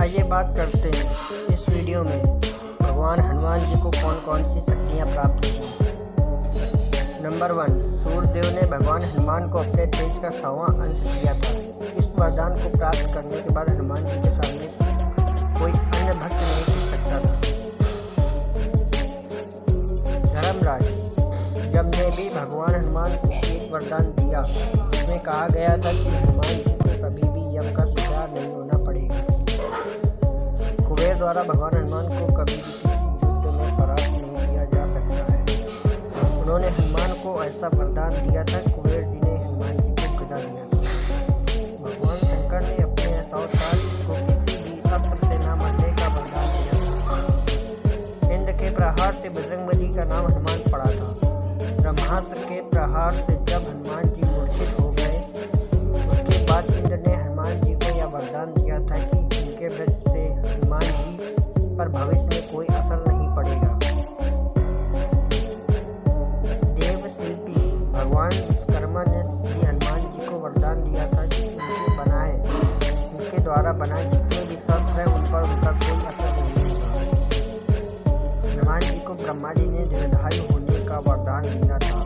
आइए बात करते हैं इस वीडियो में भगवान हनुमान जी को कौन कौन सी शक्तियाँ प्राप्त की। नंबर 1, सूर्यदेव ने भगवान हनुमान को अपने तेज का 100वां अंश दिया था। इस वरदान को प्राप्त करने के बाद हनुमान जी के सामने कोई अन्य भक्त नहीं टिक सकता था। धर्मराज जब ने भी भगवान हनुमान को एक वरदान दिया जिसमें कहा गया था कि हनुमान जी को कभी भी यम का शिकार नहीं होना पड़ेगा। कुबेर द्वारा भगवान हनुमान को कभी भी किसी युद्ध में परास्त नहीं किया जा सकता है। उन्होंने हनुमान को ऐसा वरदान दिया था। कुबेर जी ने हनुमान जी को गदा दिया था। भगवान शंकर ने अपने 100 साल को किसी भी अस्त्र से न मरने का वरदान दिया था। इंद्र के प्रहार से बजरंगबली का नाम हनुमान पड़ा था। ब्रह्मास्त्र के प्रहार से जब हनुमान जी मूर्छित हो गए उसके बाद इंद्र ने हनुमान जी को यह वरदान दिया था कि इनके वज्र से हनुमान जी पर भविष्य में कोई असर नहीं पड़ेगा। देवशिल्पी भगवान विश्वकर्मा ने भी हनुमान जी को वरदान दिया था कि उनके द्वारा बनाए जितने भी शस्त्र हैं उन पर उनका कोई असर नहीं होगा। हनुमान जी को ब्रह्मा जी ने दीर्घायु होने का वरदान दिया था।